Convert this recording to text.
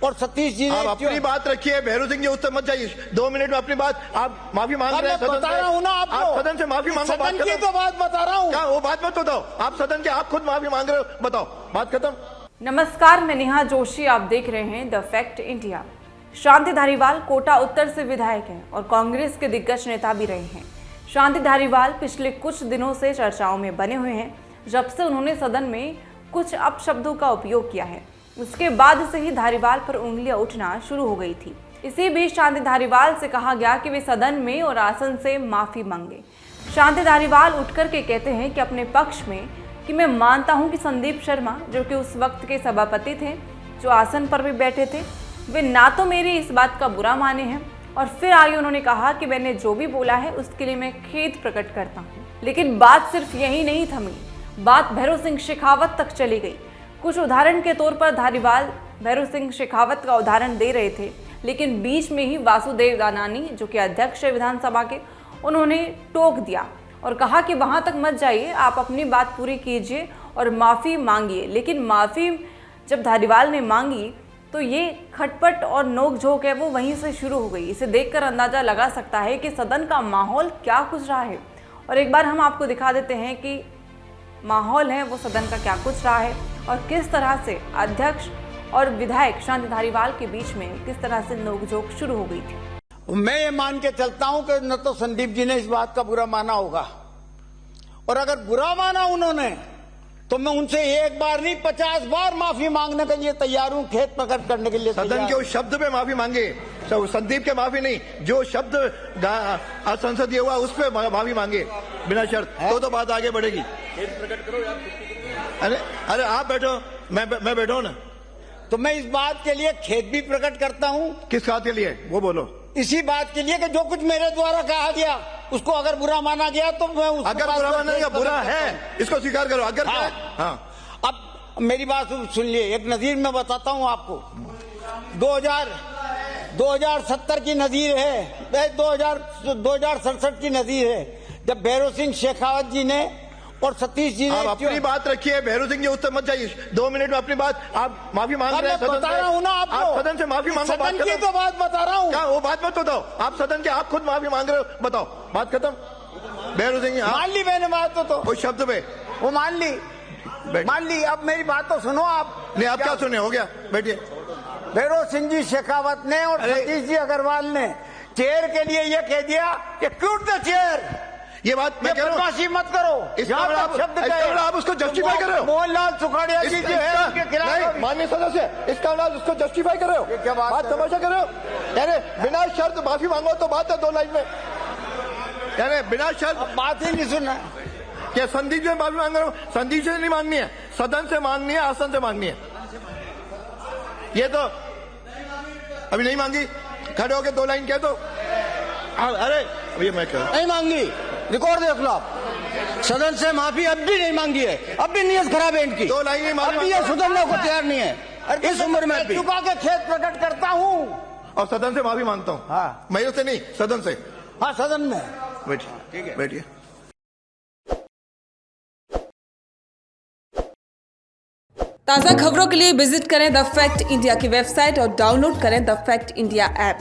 और सतीश जी ने आप अपनी बात रखिए, भैरू सिंह जी उस तक मत जाइए। 2 मिनट में अपनी बात, आप माफी मांग रहे हैं सदन बता रहा हूँ ना आपको, आप सदन से माफी मांगो। सदन की तो बात बता रहा हूँ। क्या वो बात मत बताओ, आप सदन के आप खुद माफी मांग रहे हो, बताओ, बात खत्म। नमस्कार, मैं नेहा जोशी, आप देख रहे हैं the fact India. Shanti Dhariwal Kota उत्तर से विधायक हैं और कांग्रेस के दिग्गज नेता भी रहे हैं। शांति धारीवाल पिछले कुछ दिनों से चर्चाओं में बने हुए हैं, जब से उन्होंने सदन में कुछ अपशब्दों का उपयोग किया है। उसके बाद से ही धारीवाल पर उंगलियां उठना शुरू हो गई थी। इसी बीच शांति धारीवाल से कहा गया कि वे सदन में और आसन से माफी मांगे। शांति धारीवाल उठकर के कहते हैं कि अपने पक्ष में कि मैं मानता हूं कि संदीप शर्मा, जो कि उस वक्त के सभापति थे, जो आसन पर भी बैठे थे, वे ना तो मेरी इस बात का बुरा माने हैं, और फिर आगे उन्होंने कहा कि मैंने जो भी बोला है उसके लिए मैं खेद प्रकट करता हूं। लेकिन बात सिर्फ यही नहीं थमी, बात भैरू सिंह शेखावत तक चली गई। कुछ उदाहरण के तौर पर धारीवाल भैरू सिंह शेखावत का उदाहरण दे रहे थे, लेकिन बीच में ही वासुदेव दानानी, जो कि अध्यक्ष है विधानसभा के, उन्होंने टोक दिया और कहा कि वहां तक मत जाइए, आप अपनी बात पूरी कीजिए और माफ़ी मांगिए। लेकिन माफ़ी जब धारीवाल ने मांगी तो ये खटपट और नोकझोंक है वो वहीं से शुरू हो गई। इसे देखकर अंदाज़ा लगा सकता है कि सदन का माहौल क्या कुछ रहा है। और एक बार हम आपको दिखा देते हैं कि माहौल है वो सदन का क्या कुछ रहा है और किस तरह से अध्यक्ष और विधायक शांति धारीवाल के बीच में किस तरह से नोकझोंक शुरू हो गई थी। मैं ये मान के चलता हूं कि न तो संदीप जी ने इस बात का बुरा माना होगा, और अगर बुरा माना उन्होंने तो मैं उनसे एक बार नहीं 50 बार माफी मांगने के लिए तैयार हूं, खेद प्रकट करने के लिए सदन के उस शब्द पे माफी मांगे, संदीप के माफी नहीं, जो शब्द असंसदीय हुआ उस पे माफी मांगे बिना शर्त, तो बात आगे बढ़ेगी। खेद प्रकट करो यार। अरे आप बैठो, मैं बैठो ना, तो मैं इस बात के लिए खेद भी प्रकट करता हूं। किस बात के लिए वो बोलो। इसी बात के लिए कि जो कुछ मेरे द्वारा कहा गया उसको अगर बुरा माना गया तो मैं उसको अगर बुरा माना गया, बुरा है इसको स्वीकार करो। अगर हाँ। अब मेरी बात सुन लिए, एक नजीर मैं बताता हूं आपको। 2070 की नजीर है, 2067 की नजीर है, जब भैरू सिंह शेखावत जी ने और सतीश जी ने। आप अपनी बात रखिए, भैरू सिंह जी उस तक मत जाइए। 2 मिनट में अपनी बात, आप माफी मांग रहे हैं सदन से। बता रहा हूँ ना आपको, आप सदन से माफी मांगो। सदन की तो बात बता रहा हूँ। क्या वो बात मत बताओ, आप सदन के आप खुद माफी मांग रहे हो, बताओ, बात खत्म। भैरू सिंह मान ली मैंने बात तो उस शब्द पे वो मान ली। अब मेरी बात तो सुनो आप। नहीं, आप क्या सुने, हो गया, बैठिए। भैरू सिंह जी शेखावत ने और सतीश जी अग्रवाल ने चेयर के लिए ये कह दिया कि क्यूट द चेयर। ये बात मैं कह रहा हूँ, मत करो। इसका आप उसको जस्टिफाई कर रहे हो। मोहनलाल सुखाड़िया जी जो है उनके खिलाफ माननीय सदस्य, इसका उसको जस्टिफाई कर रहे हो। क्या बात तमाशा कर रहे हो, यानी बिना शर्त माफी मांगो तो बात है 2 लाइन में, यानी बिना शर्त। बात ही नहीं सुनना। क्या संदीप जी माफी मांग रहे हो? संदीप से नहीं मांगनी है, सदन से मांगनी है, आसन से मांगनी है। ये तो अभी नहीं मांगी, खड़े होके 2 लाइन कह दो। अरे अभी मैं कह नहीं मांगी, रिकॉर्ड देख लो आप। सदन से माफी अब भी नहीं मांगी है, अब भी नीयत खराब है इनकी। 2 लाइन में अब भी ये सुधरने को तैयार नहीं है इस उम्र में भी। चुका के खेद प्रकट करता हूँ और सदन से माफी मांगता हूँ। हाँ, मैं से नहीं, सदन से। हाँ, सदन में बैठिए, ठीक है, बैठिए। ताज़ा खबरों के लिए विजिट करें द फैक्ट इंडिया की वेबसाइट और डाउनलोड करें द फैक्ट इंडिया ऐप।